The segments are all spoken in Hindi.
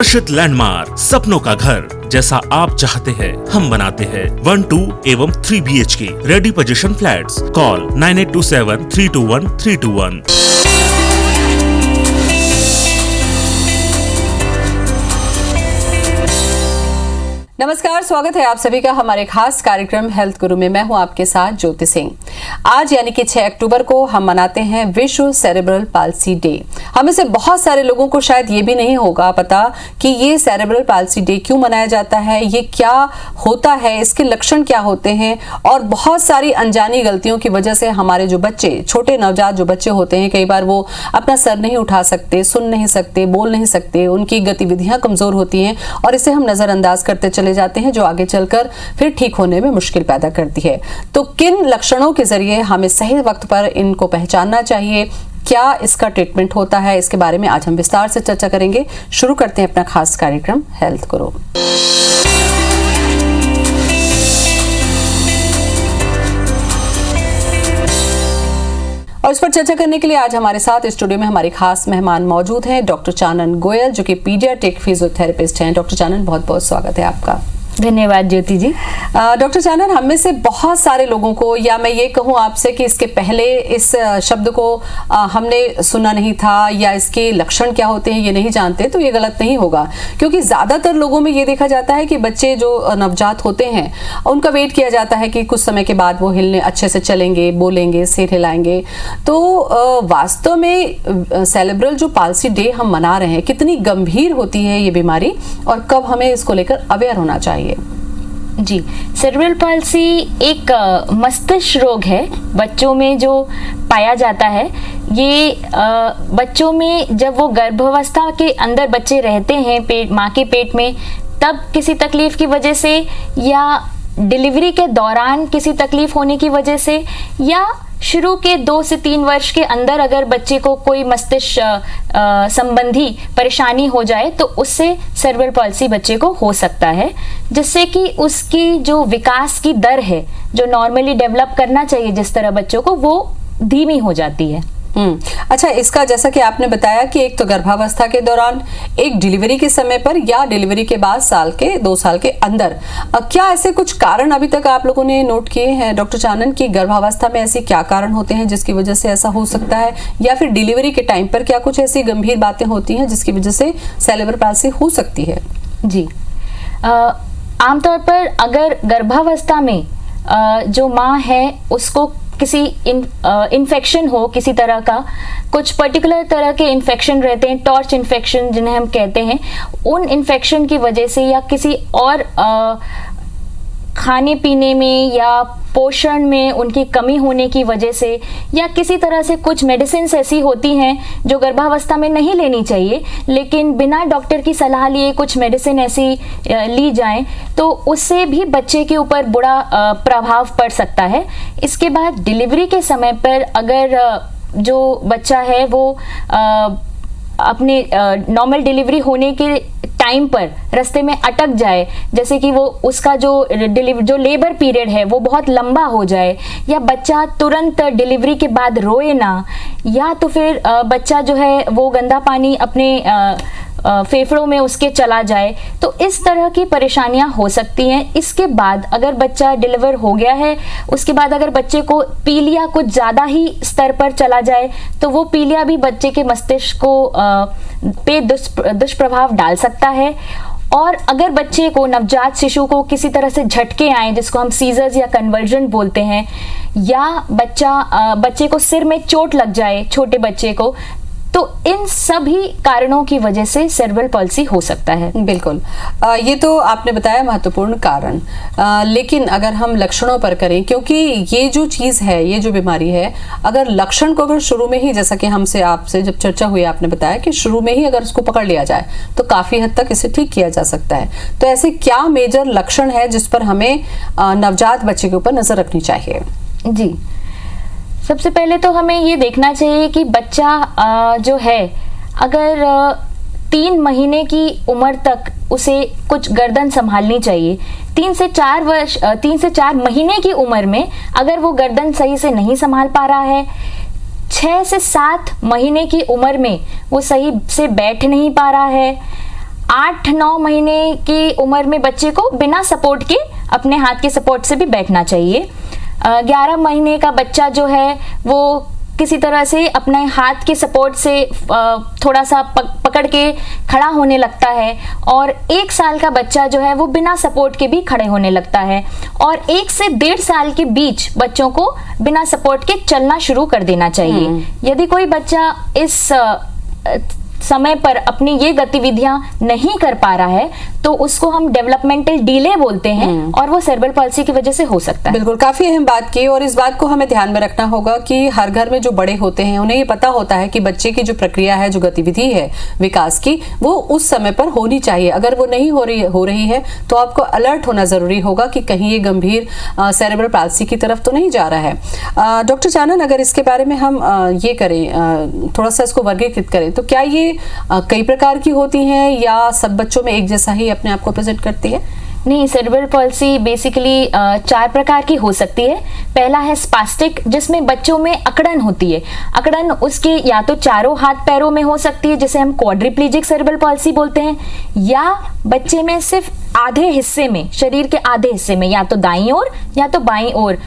आकर्षित लैंडमार्क, सपनों का घर जैसा आप चाहते हैं हम बनाते हैं 1, 2 एवं 3 BHK ready position flats. Call 9827321321। नमस्कार, स्वागत है आप सभी का हमारे खास कार्यक्रम हेल्थ गुरु में। मैं हूं आपके साथ ज्योति सिंह। आज यानी कि 6 अक्टूबर को हम मनाते हैं विश्व सेरेब्रल पाल्सी डे। हमें से बहुत सारे लोगों को शायद ये भी नहीं होगा पता कि ये सेरेब्रल पाल्सी डे क्यों मनाया जाता है, ये क्या होता है, इसके लक्षण क्या होते हैं। और बहुत सारी अनजानी गलतियों की वजह से हमारे जो बच्चे, छोटे नवजात जो बच्चे होते हैं, कई बार वो अपना सर नहीं उठा सकते, सुन नहीं सकते, बोल नहीं सकते, उनकी गतिविधियां कमजोर होती हैं और इसे हम नजरअंदाज करते चले जाते हैं, जो आगे चलकर फिर ठीक होने में मुश्किल पैदा करती है। तो किन लक्षणों के जरिए हमें सही वक्त पर इनको पहचानना चाहिए, क्या इसका ट्रीटमेंट होता है, इसके बारे में आज हम विस्तार से चर्चा करेंगे। शुरू करते हैं अपना खास कार्यक्रम हेल्थ गुरु। और इस पर चर्चा करने के लिए आज हमारे साथ स्टूडियो में हमारे खास मेहमान मौजूद हैं, डॉक्टर चानन गोयल, जो कि पीडियाट्रिक फिजियोथेरेपिस्ट हैं। डॉक्टर चानन, बहुत बहुत स्वागत है आपका। धन्यवाद ज्योति जी। डॉक्टर चानन, हम में से बहुत सारे लोगों को, या मैं ये कहूँ आपसे कि इसके पहले इस शब्द को हमने सुना नहीं था या इसके लक्षण क्या होते हैं ये नहीं जानते, तो ये गलत नहीं होगा। क्योंकि ज़्यादातर लोगों में ये देखा जाता है कि बच्चे जो नवजात होते हैं उनका वेट किया जाता है कि कुछ समय के बाद वो हिलने अच्छे से चलेंगे, बोलेंगे, सिर हिलाएंगे। तो वास्तव में सेरेब्रल जो पाल्सी डे हम मना रहे हैं, कितनी गंभीर होती है ये बीमारी और कब हमें इसको लेकर अवेयर होना चाहिए? जी, सेरेब्रल पाल्सी एक मस्तिष्क रोग है बच्चों में जो पाया जाता है। ये बच्चों में जब वो गर्भावस्था के अंदर बच्चे रहते हैं माँ के पेट में, तब किसी तकलीफ की वजह से या डिलीवरी के दौरान किसी तकलीफ होने की वजह से या शुरू के 2 से 3 वर्ष के अंदर अगर बच्चे को कोई मस्तिष्क संबंधी परेशानी हो जाए तो उससे सेरेब्रल पाल्सी बच्चे को हो सकता है, जिससे कि उसकी जो विकास की दर है, जो नॉर्मली डेवलप करना चाहिए जिस तरह बच्चों को, वो धीमी हो जाती है। अच्छा, इसका जैसा कि आपने बताया कि एक तो गर्भावस्था के दौरान, एक डिलीवरी के समय पर या डिलीवरी के बाद 2 साल के अंदर, क्या ऐसे कुछ कारण अभी तक आप लोगों ने नोट किए हैं डॉक्टर चानन की गर्भावस्था में ऐसे क्या कारण होते हैं जिसकी वजह से ऐसा हो सकता है, या फिर डिलीवरी के टाइम पर क्या कुछ ऐसी गंभीर बातें होती हैं जिसकी वजह से सेरेब्रल पाल्सी हो सकती है? जी, आमतौर पर अगर गर्भावस्था में जो माँ है उसको किसी इन्फेक्शन हो, किसी तरह का, कुछ पर्टिकुलर तरह के इन्फेक्शन रहते हैं, टॉर्च इन्फेक्शन जिन्हें हम कहते हैं, उन इन्फेक्शन की वजह से या किसी और खाने पीने में या पोषण में उनकी कमी होने की वजह से, या किसी तरह से कुछ मेडिसिन ऐसी होती हैं जो गर्भावस्था में नहीं लेनी चाहिए, लेकिन बिना डॉक्टर की सलाह लिए कुछ मेडिसिन ऐसी ली जाएं तो उससे भी बच्चे के ऊपर बुरा प्रभाव पड़ सकता है। इसके बाद डिलीवरी के समय पर अगर जो बच्चा है वो अपने नॉर्मल डिलीवरी होने के टाइम पर रास्ते में अटक जाए, जैसे कि वो उसका जो लेबर पीरियड है वो बहुत लंबा हो जाए, या बच्चा तुरंत डिलीवरी के बाद रोए ना, या तो फिर बच्चा जो है वो गंदा पानी अपने फेफड़ों में उसके चला जाए, तो इस तरह की परेशानियां हो सकती हैं। इसके बाद अगर बच्चा डिलीवर हो गया है, उसके बाद अगर बच्चे को पीलिया कुछ ज़्यादा ही स्तर पर चला जाए तो वो पीलिया भी बच्चे के मस्तिष्क को पे दुष्प्रभाव डाल सकता है। और अगर बच्चे को, नवजात शिशु को किसी तरह से झटके आए, जिसको हम सीजर्स या कन्वर्जन बोलते हैं, या बच्चे को सिर में चोट लग जाए, छोटे बच्चे को, तो इन सभी कारणों की वजह से सेरेब्रल पाल्सी हो सकता है। बिल्कुल, ये तो आपने बताया महत्वपूर्ण कारण। लेकिन अगर हम लक्षणों पर करें, क्योंकि ये जो चीज़ है, ये जो बीमारी है, अगर लक्षण को अगर शुरू में ही, जैसा कि हमसे आपसे जब चर्चा हुई आपने बताया कि शुरू में ही अगर उसको पकड़ लिया जाए तो काफ़ी हद तक इसे ठीक किया जा सकता है। तो ऐसे क्या मेजर लक्षण है जिस पर हमें नवजात बच्चे के ऊपर नज़र रखनी चाहिए? जी, सबसे पहले तो हमें ये देखना चाहिए कि बच्चा जो है, अगर 3 महीने की उम्र तक उसे कुछ गर्दन संभालनी चाहिए। 3 से 4 महीने की उम्र में अगर वो गर्दन सही से नहीं संभाल पा रहा है, 6 से 7 महीने की उम्र में वो सही से बैठ नहीं पा रहा है, 8-9 महीने की उम्र में बच्चे को बिना सपोर्ट के, अपने हाथ के सपोर्ट से भी बैठना चाहिए। 11 महीने का बच्चा जो है वो किसी तरह से अपने हाथ के सपोर्ट से थोड़ा सा पकड़ के खड़ा होने लगता है, और 1 साल का बच्चा जो है वो बिना सपोर्ट के भी खड़े होने लगता है, और 1 से 1.5 साल के बीच बच्चों को बिना सपोर्ट के चलना शुरू कर देना चाहिए। यदि कोई बच्चा इस समय पर अपनी ये गतिविधियां नहीं कर पा रहा है तो उसको हम डेवलपमेंटल डिले बोलते हैं, और वो सेरेब्रल पॉल्सी की वजह से हो सकता है। बिल्कुल, काफी अहम बात की, और इस बात को हमें ध्यान में रखना होगा कि हर घर में जो बड़े होते हैं उन्हें ये पता होता है कि बच्चे की जो प्रक्रिया है, जो गतिविधि है विकास की, वो उस समय पर होनी चाहिए। अगर वो नहीं हो रही है तो आपको अलर्ट होना जरूरी होगा कि कहीं ये गंभीर सेरेब्रल पॉल्सी की तरफ तो नहीं जा रहा है। डॉक्टर चानन, अगर इसके बारे में हम ये करें, थोड़ा सा इसको वर्गीकृत करें, तो क्या ये कई प्रकार की होती हैं या सब बच्चों में एक जैसा ही अपने आप को प्रेजेंट करती है? नहीं, सेरेब्रल पॉल्सी बेसिकली 4 प्रकार की हो सकती है। पहला है स्पास्टिक, जिसमें बच्चों में अकड़न होती है। अकड़न उसके या तो चारों हाथ पैरों में हो सकती है, जिसे हम क्वाड्रिप्लीजिक सेरेब्रल पॉल्सी बोलते हैं, या बच्चे में सिर्फ आधे हिस्से में, शरीर के आधे हिस्से में, या तो दाईं ओर या तो बाईं ओर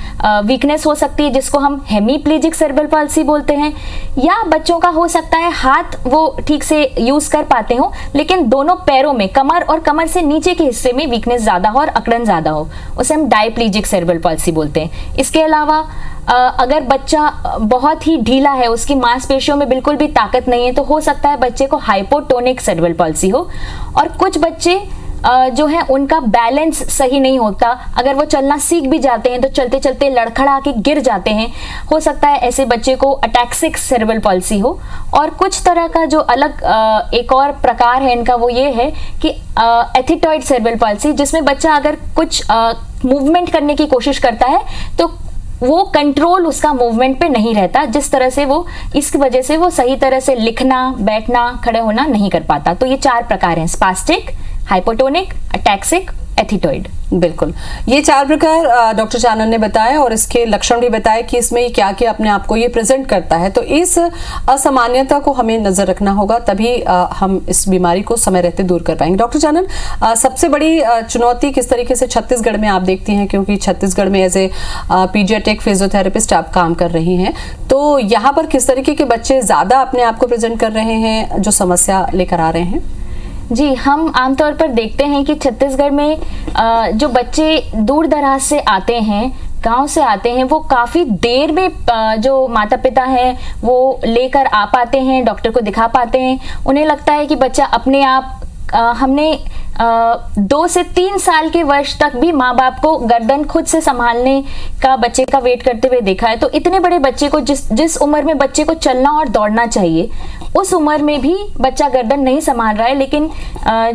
वीकनेस हो सकती है, जिसको हम हेमीप्लीजिक सेरेब्रल पॉल्सी बोलते हैं। या बच्चों का हो सकता है हाथ वो ठीक से यूज कर पाते हो, लेकिन दोनों पैरों में, कमर और कमर से नीचे के हिस्से में वीकनेस ज्यादा हो और अकड़न ज्यादा हो, उसे हम डायप्लीजिक सेरेब्रल पॉल्सी बोलते हैं। इसके अलावा अगर बच्चा बहुत ही ढीला है, उसकी मांसपेशियों में बिल्कुल भी ताकत नहीं है, तो हो सकता है बच्चे को हाइपोटोनिक सेरेब्रल पॉल्सी हो। और कुछ बच्चे जो है उनका बैलेंस सही नहीं होता, अगर वो चलना सीख भी जाते हैं तो चलते चलते लड़खड़ा के गिर जाते हैं, हो सकता है ऐसे बच्चे को अटैक्सिक सेरेब्रल पॉल्सी हो। और कुछ तरह का जो अलग एक और प्रकार है इनका, वो ये है कि एथिटॉइड सेरेब्रल पॉल्सी, जिसमें बच्चा अगर कुछ मूवमेंट करने की कोशिश करता है तो वो कंट्रोल उसका मूवमेंट पे नहीं रहता, जिस तरह से वो, इसकी वजह से वो सही तरह से लिखना, बैठना, खड़े होना नहीं कर पाता। तो ये 4 प्रकार हैं, स्पास्टिक, हाइपोटोनिक, अटैक्सिक, एथिटॉइड। बिल्कुल, ये 4 प्रकार डॉक्टर चानन ने बताया, और इसके लक्षण भी बताए कि इसमें क्या क्या अपने आप को ये प्रेजेंट करता है। तो इस असामान्यता को हमें नजर रखना होगा, तभी हम इस बीमारी को समय रहते दूर कर पाएंगे। डॉक्टर चानन, सबसे बड़ी चुनौती किस तरीके से छत्तीसगढ़ में आप देखती हैं, क्योंकि छत्तीसगढ़ में एज ए पीडियाट्रिक फिजियोथेरेपिस्ट आप काम कर रही हैं, तो यहाँ पर किस तरीके के बच्चे ज्यादा अपने आप को प्रेजेंट कर रहे हैं, जो समस्या लेकर आ रहे हैं? जी, हम आमतौर पर देखते हैं कि छत्तीसगढ़ में जो बच्चे दूर दराज से आते हैं, गांव से आते हैं, वो काफ़ी देर में जो माता पिता हैं वो लेकर आ पाते हैं, डॉक्टर को दिखा पाते हैं। उन्हें लगता है कि बच्चा अपने आप, हमने 2 से 3 साल के वर्ष तक भी माँ बाप को गर्दन खुद से संभालने का, बच्चे का वेट करते हुए देखा है। तो इतने बड़े बच्चे को, जिस उम्र में बच्चे को चलना और दौड़ना चाहिए, उस उम्र में भी बच्चा गर्दन नहीं संभाल रहा है। लेकिन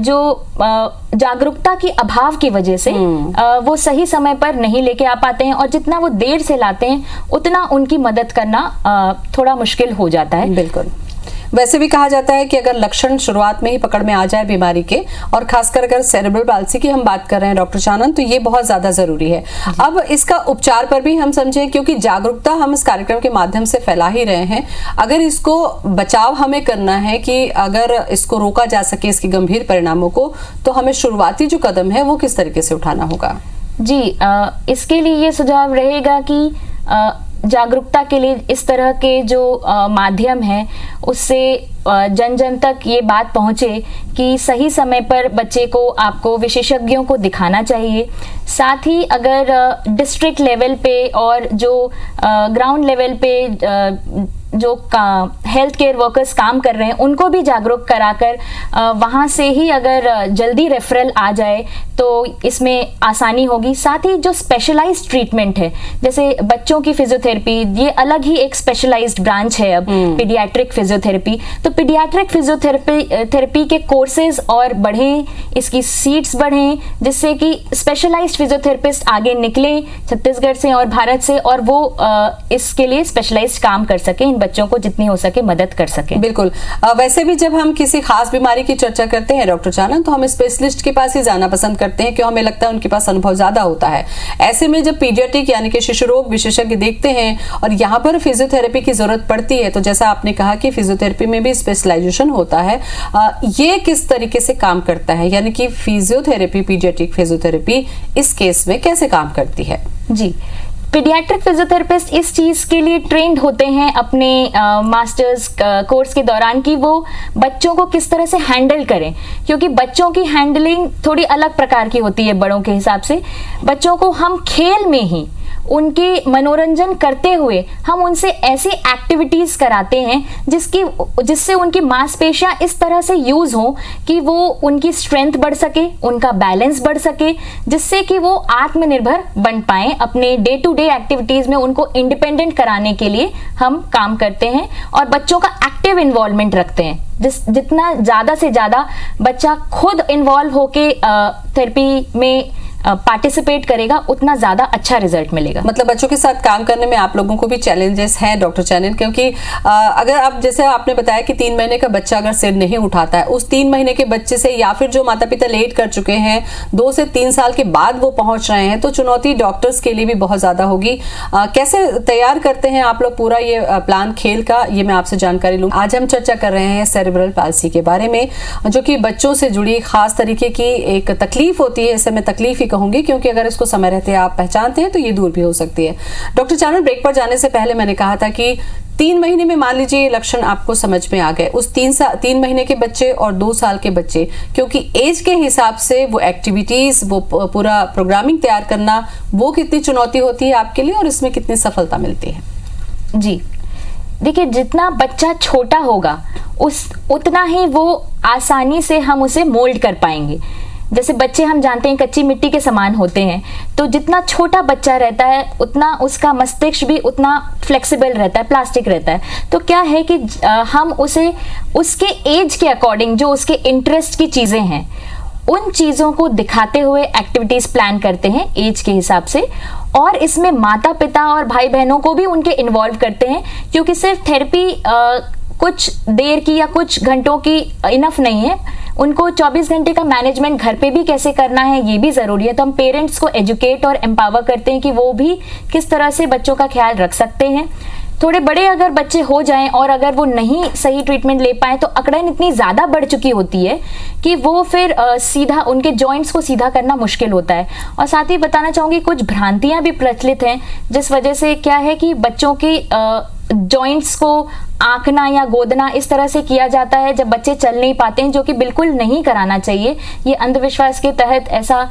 जो जागरूकता की अभाव की वजह से वो सही समय पर नहीं लेके आ पाते हैं, और जितना वो देर से लाते हैं उतना उनकी मदद करना थोड़ा मुश्किल हो जाता है। बिल्कुल, वैसे भी कहा जाता है कि अगर लक्षण शुरुआत में ही पकड़ में आ जाए बीमारी के, और खासकर अगर सेरेब्रल पॉल्सी की हम बात कर रहे हैं डॉक्टर चानन, तो ये बहुत ज्यादा जरूरी है। अब इसका उपचार पर भी हम समझें, क्योंकि जागरूकता हम इस कार्यक्रम के माध्यम से फैला ही रहे हैं। अगर इसको बचाव हमें करना है, कि अगर इसको रोका जा सके, इसके गंभीर परिणामों को, तो हमें शुरुआती जो कदम है वो किस तरीके से उठाना होगा? जी, इसके लिए ये सुझाव रहेगा कि जागरूकता के लिए इस तरह के जो माध्यम हैं, उससे जन जन तक ये बात पहुँचे कि सही समय पर बच्चे को, आपको विशेषज्ञों को दिखाना चाहिए। साथ ही अगर डिस्ट्रिक्ट लेवल पे और जो ग्राउंड लेवल पे जो हेल्थ केयर वर्कर्स काम कर रहे हैं, उनको भी जागरूक कराकर वहाँ से ही अगर जल्दी रेफरल आ जाए तो इसमें आसानी होगी। साथ ही जो स्पेशलाइज्ड ट्रीटमेंट है, जैसे बच्चों की फिजियोथेरेपी, ये अलग ही एक स्पेशलाइज्ड ब्रांच है अब, पीडियाट्रिक फिजियोथेरेपी। तो पीडियाट्रिक फिजियोथेरेपी के कोर्सेज और बढ़ें, इसकी सीट्स बढ़ें, जिससे कि स्पेशलाइज्ड फिजियोथेरेपिस्ट आगे निकले छत्तीसगढ़ से और भारत से, और वो इसके लिए स्पेशलाइज्ड काम कर सके, इन बच्चों को जितनी हो सके मदद कर सके। बिल्कुल, वैसे भी जब हम किसी खास बीमारी की चर्चा करते हैं डॉक्टर चानन, तो हम स्पेशलिस्ट के पास ही जाना पसंद करते हैं, क्यों हमें लगता है उनके पास अनुभव ज्यादा होता है। ऐसे में जब पीडियाट्रिक यानी कि शिशु रोग विशेषज्ञ देखते हैं और यहाँ पर फिजियोथेरेपी की जरूरत पड़ती है, तो जैसा आपने कहा कि फिजियोथेरेपी में भी स्पेशलाइजेशन होता है, ये किस तरीके से काम करता है, यानी कि फिजियोथेरेपी, पीडियाट्रिक फिजियोथेरेपी इस केस में कैसे काम करती है? जी, पीडियाट्रिक फिजियोथेरेपिस्ट इस चीज के लिए ट्रेंड होते हैं अपने मास्टर्स कोर्स के दौरान कि वो बच्चों को किस तरह से हैंडल करें, क्योंकि बच्चों की हैंडलिंग थोड़ी अलग प्रकार की होती है बड़ों के हिसाब से। बच्चों को हम खेल में ही उनके मनोरंजन करते हुए हम उनसे ऐसी एक्टिविटीज कराते हैं जिससे उनकी मांसपेशियां इस तरह से यूज हो कि वो उनकी स्ट्रेंथ बढ़ सके, उनका बैलेंस बढ़ सके, जिससे कि वो आत्मनिर्भर बन पाए। अपने डे टू डे एक्टिविटीज में उनको इंडिपेंडेंट कराने के लिए हम काम करते हैं और बच्चों का एक्टिव इन्वॉल्वमेंट रखते हैं। जितना ज्यादा से ज्यादा बच्चा खुद इन्वॉल्व होके थेरेपी में पार्टिसिपेट करेगा, उतना ज्यादा अच्छा रिजल्ट मिलेगा। मतलब बच्चों के साथ काम करने में आप लोगों को भी चैलेंजेस हैं डॉक्टर चैनन, क्योंकि अगर आप जैसे आपने बताया कि 3 महीने का बच्चा अगर सिर नहीं उठाता है, उस 3 महीने के बच्चे से या फिर जो माता पिता लेट कर चुके हैं 2 से 3 साल के बाद वो पहुंच रहे हैं, तो चुनौती डॉक्टर्स के लिए भी बहुत ज्यादा होगी। कैसे तैयार करते हैं आप लोग पूरा ये प्लान खेल का, ये मैं आपसे जानकारी लूंगी। आज हम चर्चा कर रहे हैं सेरेब्रल पाल्सी के बारे में, जो कि बच्चों से जुड़ी खास तरीके की एक तकलीफ होती है। इसे मैं तकलीफ ही कहूंगी, क्योंकि अगर इसको समय रहते आप पहचानते हैं तो ये दूर भी हो सकती है। डॉक्टर चैनल, ब्रेक पर जाने से पहले मैंने कहा था कि 3 महीने में मान लीजिए ये लक्षण आपको समझ में आ गए, उस 3 महीने के बच्चे और 2 साल के बच्चे, क्योंकि एज के हिसाब से वो एक्टिविटीज, वो पूरा प्रोग्रामिंग तैयार करना, वो कितनी चुनौती होती है आपके लिए और इसमें कितनी सफलता मिलती है? जी देखिए, जितना बच्चा छोटा होगा उतना ही वो आसानी से हम उसे मोल्ड कर पाएंगे। जैसे बच्चे हम जानते हैं कच्ची मिट्टी के समान होते हैं, तो जितना छोटा बच्चा रहता है उतना उसका मस्तिष्क भी उतना फ्लेक्सिबल रहता है, प्लास्टिक रहता है। तो क्या है कि हम उसे उसके एज के अकॉर्डिंग, जो उसके इंटरेस्ट की चीजें हैं, उन चीजों को दिखाते हुए एक्टिविटीज प्लान करते हैं एज के हिसाब से। और इसमें माता पिता और भाई बहनों को भी उनके इन्वॉल्व करते हैं, क्योंकि सिर्फ थेरेपी कुछ देर की या कुछ घंटों की इनफ नहीं है। उनको 24 घंटे का मैनेजमेंट घर पे भी कैसे करना है ये भी जरूरी है। तो हम पेरेंट्स को एजुकेट और एम्पावर करते हैं कि वो भी किस तरह से बच्चों का ख्याल रख सकते हैं। थोड़े बड़े अगर बच्चे हो जाएं और अगर वो नहीं सही ट्रीटमेंट ले पाए, तो अकड़न इतनी ज्यादा बढ़ चुकी होती है कि वो फिर सीधा उनके जॉइंट्स को सीधा करना मुश्किल होता है। और साथ ही बताना चाहूंगी, कुछ भ्रांतियां भी प्रचलित हैं, जिस वजह से क्या है कि बच्चों की जॉइंट्स को आंकना या गोदना इस तरह से किया जाता है जब बच्चे चल नहीं पाते हैं, जो कि बिल्कुल नहीं कराना चाहिए। ये अंधविश्वास के तहत ऐसा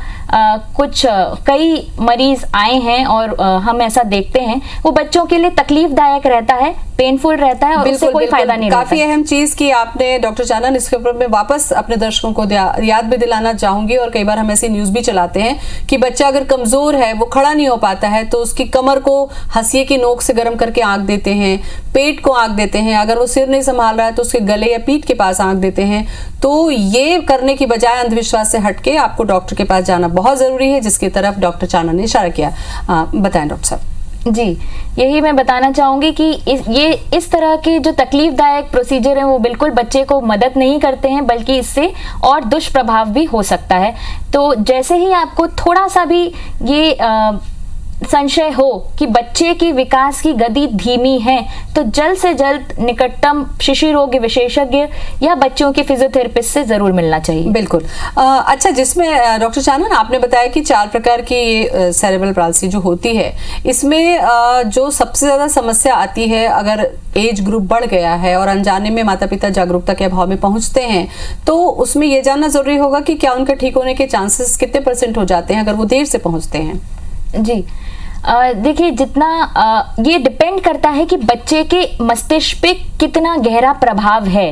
कई मरीज आए हैं और हम ऐसा देखते हैं। वो बच्चों के लिए तकलीफदायक रहता है, पेनफुल रहता है और उससे कोई फायदा नहीं। काफी अहम चीज की आपने डॉक्टर चानन, इसके ऊपर मैं वापस अपने दर्शकों को याद भी दिलाना चाहूंगी। और कई बार हम ऐसी न्यूज भी चलाते हैं कि बच्चा अगर कमजोर है, वो खड़ा नहीं हो पाता है, तो उसकी कमर को हंसिए की नोक से गर्म करके आंक देते हैं, पेट को आंक देते हैं। अगर वो सिर नहीं संभाल रहा है तो उसके गले या पीठ के पास आंक देते हैं। तो ये करने की बजाय अंधविश्वास से हटके आपको डॉक्टर के पास जाना बहुत जरूरी है, जिसकी तरफ डॉक्टर चानन ने इशारा किया। बताएं डॉक्टर साहब। जी, यही मैं बताना चाहूंगी कि इस तरह के जो तकलीफदायक प्रोसीजर हैं वो बिल्कुल बच्चे को मदद नहीं करते हैं, बल्कि इससे और दुष्प्रभाव भी हो सकता है। तो जैसे ही आपको थोड़ा सा भी ये संशय हो कि बच्चे की विकास की गति धीमी है, तो जल्द से जल्द निकटतम शिशु रोग विशेषज्ञ या बच्चों के फिजियोथेरेपिस्ट से जरूर मिलना चाहिए। बिल्कुल। अच्छा, जिसमें डॉक्टर चानन आपने बताया कि 4 प्रकार की सेरेब्रल पाल्सी जो होती है, इसमें जो सबसे ज्यादा समस्या आती है अगर एज ग्रुप बढ़ गया है और अनजाने में माता पिता जागरूकता के अभाव में पहुंचते हैं, तो उसमें यह जानना जरूरी होगा कि क्या उनका ठीक होने के चांसेस कितने % हो जाते हैं अगर वो देर से पहुंचते हैं? जी, देखिए, जितना ये डिपेंड करता है कि बच्चे के मस्तिष्क पे कितना गहरा प्रभाव है।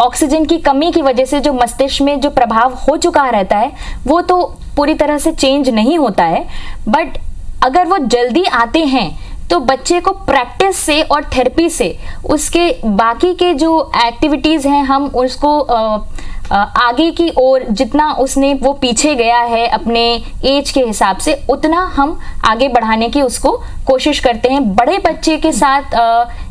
ऑक्सीजन की कमी की वजह से जो मस्तिष्क में जो प्रभाव हो चुका रहता है वो तो पूरी तरह से चेंज नहीं होता है, बट अगर वो जल्दी आते हैं तो बच्चे को प्रैक्टिस से और थेरेपी से उसके बाकी के जो एक्टिविटीज हैं हम उसको आगे की ओर, जितना उसने वो पीछे गया है अपने एज के हिसाब से, उतना हम आगे बढ़ाने की उसको कोशिश करते हैं। बड़े बच्चे के साथ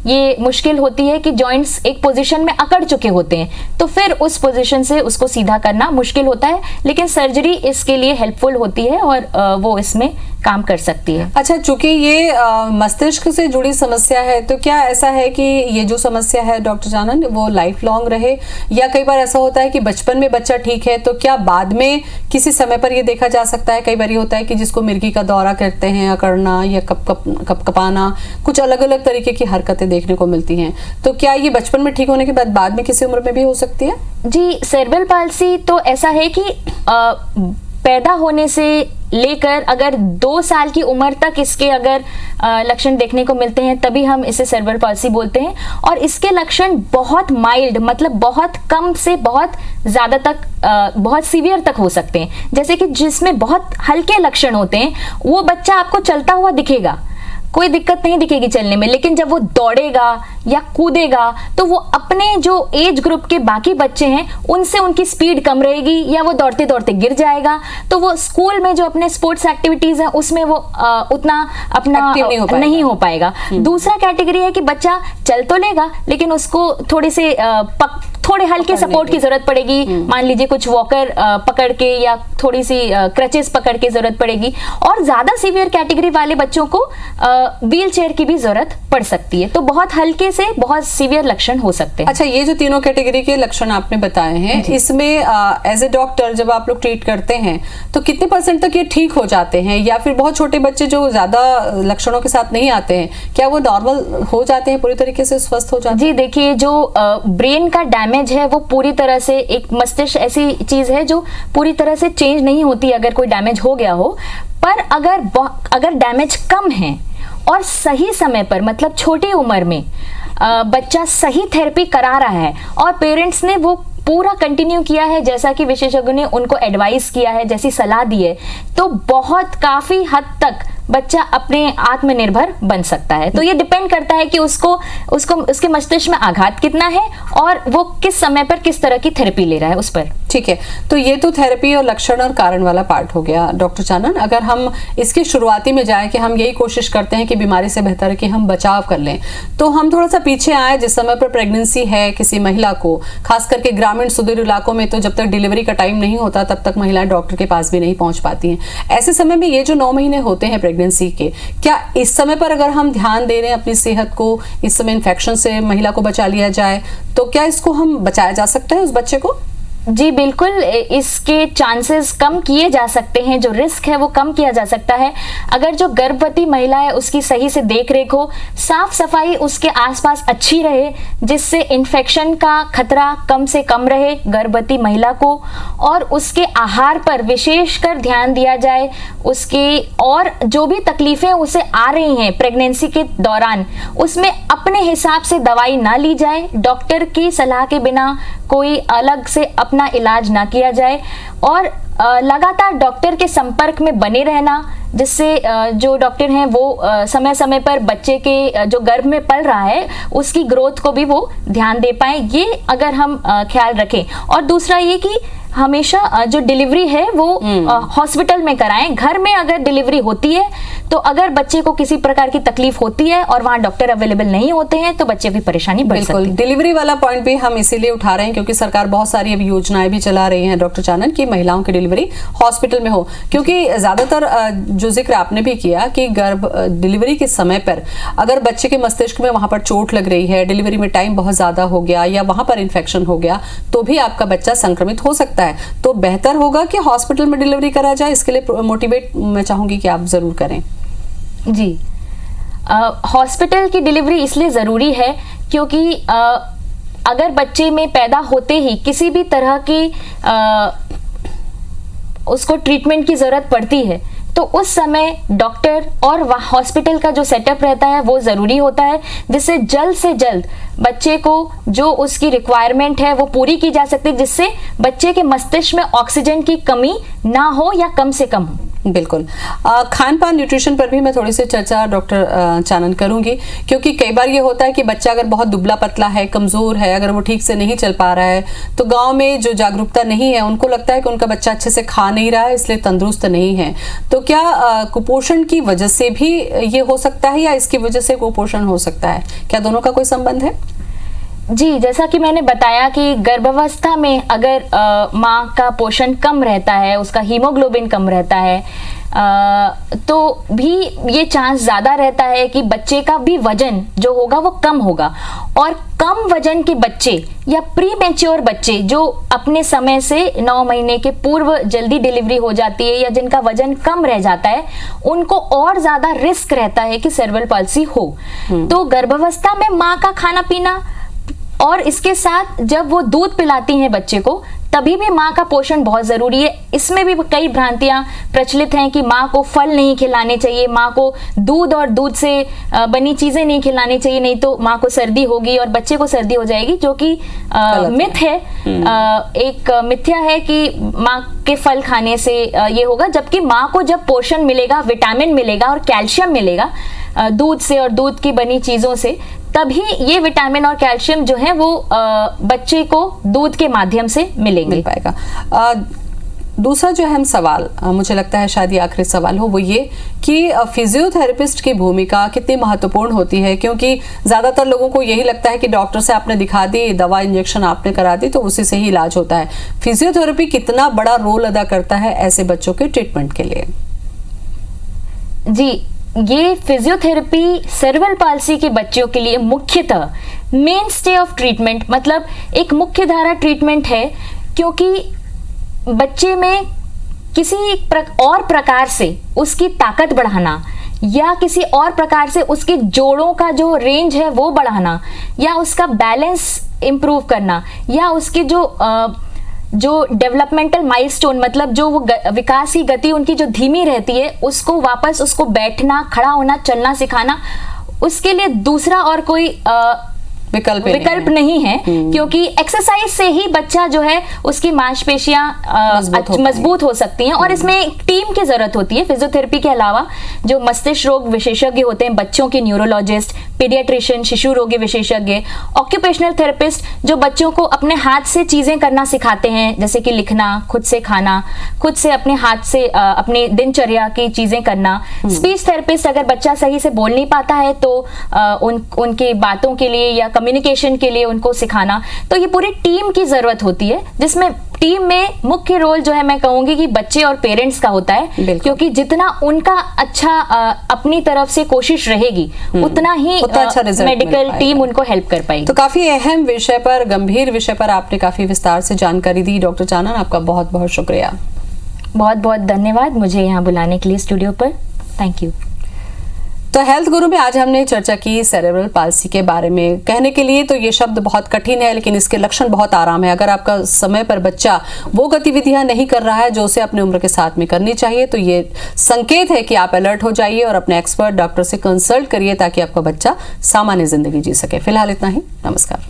ये मुश्किल होती है कि जॉइंट्स एक पोजीशन में अकड़ चुके होते हैं, तो फिर उस पोजीशन से उसको सीधा करना मुश्किल होता है, लेकिन सर्जरी इसके लिए हेल्पफुल होती है और वो इसमें काम कर सकती है। अच्छा, चूंकि ये मस्तिष्क से जुड़ी समस्या है, तो क्या ऐसा है कि ये जो समस्या है डॉक्टर जानन वो लाइफ लॉन्ग रहे, या कई बार ऐसा होता है कि बचपन में बच्चा ठीक है तो क्या बाद में किसी समय पर ये देखा जा सकता है? कई बार ये होता है कि जिसको मिर्गी का दौरा कहते हैं, अकड़ना या कपकपाना, कुछ अलग अलग तरीके की हरकतें देखने को मिलती हैं, तो क्या ये बचपन में ठीक होने के बाद में किसी उम्र में भी हो सकती है? जी, सेरेब्रल पाल्सी तो ऐसा है कि पैदा होने से लेकर अगर 2 साल की उम्र तक इसके अगर लक्षण देखने को मिलते हैं तभी हम इसे सेरेब्रल पाल्सी बोलते हैं, और इसके लक्षण बहुत माइल्ड, मतलब बहुत कम से बहुत ज्यादा तक बहुत सीवियर तक हो सकते हैं। जैसे कि जिसमें बहुत हल्के लक्षण होते हैं, वो बच्चा आपको चलता हुआ दिखेगा, कोई दिक्कत नहीं दिखेगी चलने में, लेकिन जब वो दौड़ेगा या कूदेगा तो वो अपने जो एज ग्रुप के बाकी बच्चे हैं उनसे उनकी स्पीड कम रहेगी, या वो दौड़ते दौड़ते गिर जाएगा, तो वो स्कूल में जो अपने स्पोर्ट्स एक्टिविटीज हैं उसमें वो उतना अपना नहीं हो पाएगा। दूसरा कैटेगरी है कि बच्चा चल तो लेगा लेकिन उसको थोड़े हल्के सपोर्ट की जरूरत पड़ेगी, मान लीजिए कुछ वॉकर पकड़ के या थोड़ी सी क्रचेस पकड़ के जरूरत पड़ेगी, और ज्यादा सीवियर कैटेगरी वाले बच्चों को व्हील चेयर की भी जरूरत पड़ सकती है। तो बहुत हल्के से बहुत सीवियर लक्षण हो सकते हैं। अच्छा, ये जो तीनों कैटेगरी के लक्षण आपने बताए हैं, इसमें एज ए डॉक्टर जब आप लोग ट्रीट करते हैं तो कितने % तक ये ठीक हो जाते हैं, या फिर बहुत छोटे बच्चे जो ज्यादा लक्षणों के साथ नहीं आते हैं, क्या वो नॉर्मल हो जाते हैं, पूरी तरीके से स्वस्थ हो जाते हैं? जी देखिए, जो ब्रेन का डैमेज है वो पूरी तरह से, एक मस्तिष्क ऐसी चीज है जो पूरी तरह से चेंज नहीं होती अगर कोई डैमेज हो गया हो, पर अगर डैमेज कम है और सही समय पर, मतलब छोटी उम्र में बच्चा सही थेरेपी करा रहा है और पेरेंट्स ने वो पूरा कंटिन्यू किया है जैसा कि विशेषज्ञों ने उनको एडवाइस किया है, जैसी सलाह दी है, तो बहुत काफी हद तक बच्चा अपने आत्मनिर्भर बन सकता है। तो ये डिपेंड करता है कि उसके मस्तिष्क में आघात कितना है और वो किस समय पर किस तरह की थेरेपी ले रहा है उस पर। ठीक है, तो ये तो थेरेपी और लक्षण और कारण वाला पार्ट हो गया। डॉक्टर चानन, अगर हम इसके शुरुआती में जाएं कि हम यही कोशिश करते हैं कि बीमारी से बेहतर है कि हम बचाव कर लें, तो हम थोड़ा सा पीछे आए, जिस समय पर प्रेगनेंसी है किसी महिला को, खास करके ग्रामीण सुदूर इलाकों में तो जब तक डिलीवरी का टाइम नहीं होता तब तक महिलाएं डॉक्टर के पास भी नहीं पहुंच पाती हैं। ऐसे समय में ये जो 9 महीने होते हैं प्रेगनेंसी के, क्या इस समय पर अगर हम ध्यान दे रहे हैं अपनी सेहत को, इस समय इन्फेक्शन से महिला को बचा लिया जाए, तो क्या इसको हम बचाया जा सकता है उस बच्चे को? जी बिल्कुल, इसके चांसेस कम किए जा सकते हैं, जो रिस्क है वो कम किया जा सकता है अगर जो गर्भवती महिला है उसकी सही से देख रेख हो, साफ सफाई उसके आसपास अच्छी रहे, जिससे इन्फेक्शन का खतरा कम से कम रहे गर्भवती महिला को, और उसके आहार पर विशेषकर ध्यान दिया जाए, उसके और जो भी तकलीफें उसे आ रही हैं प्रेगनेंसी के दौरान उसमें अपने हिसाब से दवाई ना ली जाए, डॉक्टर की सलाह के बिना कोई अलग से अपना इलाज ना किया जाए, और लगातार डॉक्टर के संपर्क में बने रहना, जिससे जो डॉक्टर हैं वो समय समय पर बच्चे के जो गर्भ में पल रहा है उसकी ग्रोथ को भी वो ध्यान दे पाए, ये अगर हम ख्याल रखें। और दूसरा ये कि हमेशा जो डिलीवरी है वो हॉस्पिटल में कराएं। घर में अगर डिलीवरी होती है तो अगर बच्चे को किसी प्रकार की तकलीफ होती है और वहां डॉक्टर अवेलेबल नहीं होते हैं तो बच्चे की परेशानी बढ़ सकती है। डिलीवरी वाला पॉइंट भी हम इसीलिए उठा रहे हैं क्योंकि सरकार बहुत सारी अभी योजनाएं भी चला रही है डॉक्टर चानन की महिलाओं की डिलीवरी हॉस्पिटल में हो, क्योंकि ज्यादातर जो जिक्र आपने भी किया कि डिलीवरी के समय पर अगर बच्चे के मस्तिष्क में वहां पर चोट लग रही है, डिलीवरी में टाइम बहुत ज्यादा हो गया या वहां पर इन्फेक्शन हो गया तो भी आपका बच्चा संक्रमित हो सकता है। तो बेहतर होगा कि हॉस्पिटल में डिलीवरी करा जाए। इसके लिए मोटिवेट मैं चाहूंगी कि आप जरूर करें। जी, हॉस्पिटल की डिलीवरी इसलिए ज़रूरी है क्योंकि अगर बच्चे में पैदा होते ही किसी भी तरह की उसको ट्रीटमेंट की ज़रूरत पड़ती है तो उस समय डॉक्टर और हॉस्पिटल का जो सेटअप रहता है वो ज़रूरी होता है, जिससे जल्द से जल्द बच्चे को जो उसकी रिक्वायरमेंट है वो पूरी की जा सकती है, जिससे बच्चे के मस्तिष्क में ऑक्सीजन की कमी ना हो या कम से कम हो। बिल्कुल। खान पान न्यूट्रिशन पर भी मैं थोड़ी सी चर्चा डॉक्टर चानन करूंगी, क्योंकि कई बार ये होता है कि बच्चा अगर बहुत दुबला पतला है, कमजोर है, अगर वो ठीक से नहीं चल पा रहा है, तो गांव में जो जागरूकता नहीं है उनको लगता है कि उनका बच्चा अच्छे से खा नहीं रहा है, इसलिए तंदुरुस्त नहीं है। तो क्या कुपोषण की वजह से भी ये हो सकता है या इसकी वजह से कुपोषण हो सकता है? क्या दोनों का कोई संबंध है? जी, जैसा कि मैंने बताया कि गर्भावस्था में अगर माँ का पोषण कम रहता है, उसका हीमोग्लोबिन कम रहता है, तो भी ये चांस ज़्यादा रहता है कि बच्चे का भी वजन जो होगा वो कम होगा। और कम वजन के बच्चे या प्री मैच्योर बच्चे जो अपने समय से 9 महीने के पूर्व जल्दी डिलीवरी हो जाती है या जिनका वजन कम रह जाता है, उनको और ज़्यादा रिस्क रहता है कि सेरेब्रल पाल्सी हो। तो गर्भावस्था में माँ का खाना पीना और इसके साथ जब वो दूध पिलाती हैं बच्चे को, तभी भी माँ का पोषण बहुत जरूरी है। इसमें भी कई भ्रांतियां प्रचलित हैं कि माँ को फल नहीं खिलाने चाहिए, माँ को दूध और दूध से बनी चीजें नहीं खिलानी चाहिए, नहीं तो माँ को सर्दी होगी और बच्चे को सर्दी हो जाएगी, जो कि मिथ है। एक मिथ्या है कि माँ के फल खाने से ये होगा, जबकि माँ को जब पोषण मिलेगा, विटामिन मिलेगा और कैल्शियम मिलेगा दूध से और दूध की बनी चीजों से, तभी ये विटामिन और कैल्शियम जो है वो बच्चे को दूध के माध्यम से मिल पाएगा। दूसरा जो अहम सवाल, मुझे लगता है शायद ये आखिरी सवाल हो, वो ये कि फिजियोथेरेपिस्ट की भूमिका कितनी महत्वपूर्ण होती है, क्योंकि ज्यादातर लोगों को यही लगता है कि डॉक्टर से आपने दिखा दी, दवा इंजेक्शन आपने करा दी तो उसी से ही इलाज होता है। फिजियोथेरेपी कितना बड़ा रोल अदा करता है ऐसे बच्चों के ट्रीटमेंट के लिए? जी, ये फिजियोथेरेपी सेरेब्रल पाल्सी के बच्चों के लिए मुख्यतः मेन स्टे ऑफ ट्रीटमेंट, मतलब एक मुख्य धारा ट्रीटमेंट है, क्योंकि बच्चे में किसी और प्रकार से उसकी ताकत बढ़ाना या किसी और प्रकार से उसके जोड़ों का जो रेंज है वो बढ़ाना या उसका बैलेंस इंप्रूव करना या उसके जो डेवलपमेंटल माइलस्टोन, मतलब जो वो विकास की गति उनकी जो धीमी रहती है, उसको वापस उसको बैठना, खड़ा होना, चलना सिखाना, उसके लिए दूसरा और कोई विकल्प नहीं है, क्योंकि एक्सरसाइज से ही बच्चा जो है उसकी मांसपेशियां मजबूत हो सकती हैं। और इसमें एक टीम की जरूरत होती है। फिजियोथेरेपी के अलावा जो मस्तिष्क रोग विशेषज्ञ होते हैं, बच्चों के न्यूरोलॉजिस्ट, पीडियाट्रिशियन, शिशु रोगी विशेषज्ञ, ऑक्यूपेशनल थेरेपिस्ट जो बच्चों को अपने हाथ से चीजें करना सिखाते हैं, जैसे कि लिखना, खुद से खाना, खुद से अपने हाथ से अपनी दिनचर्या की चीजें करना, स्पीच थेरेपिस्ट अगर बच्चा सही से बोल नहीं पाता है तो उनकी बातों के लिए या कम्युनिकेशन के लिए उनको सिखाना। तो ये पूरी टीम की जरूरत होती है, जिसमें टीम में मुख्य रोल जो है मैं कहूंगी कि बच्चे और पेरेंट्स का होता है, क्योंकि जितना उनका अच्छा अपनी तरफ से कोशिश रहेगी उतना ही अच्छा मेडिकल टीम उनको हेल्प कर पाएगी। तो काफी अहम विषय पर, गंभीर विषय पर आपने काफी विस्तार से जानकारी दी डॉक्टर चानन, आपका बहुत बहुत शुक्रिया। बहुत बहुत धन्यवाद मुझे यहाँ बुलाने के लिए स्टूडियो पर। Thank you. तो हेल्थ गुरु में आज हमने चर्चा की सेरेब्रल पाल्सी के बारे में। कहने के लिए तो ये शब्द बहुत कठिन है, लेकिन इसके लक्षण बहुत आराम है। अगर आपका समय पर बच्चा वो गतिविधियां नहीं कर रहा है जो उसे अपने उम्र के साथ में करनी चाहिए, तो ये संकेत है कि आप अलर्ट हो जाइए और अपने एक्सपर्ट डॉक्टर से कंसल्ट करिए ताकि आपका बच्चा सामान्य जिंदगी जी सके। फिलहाल इतना ही। नमस्कार।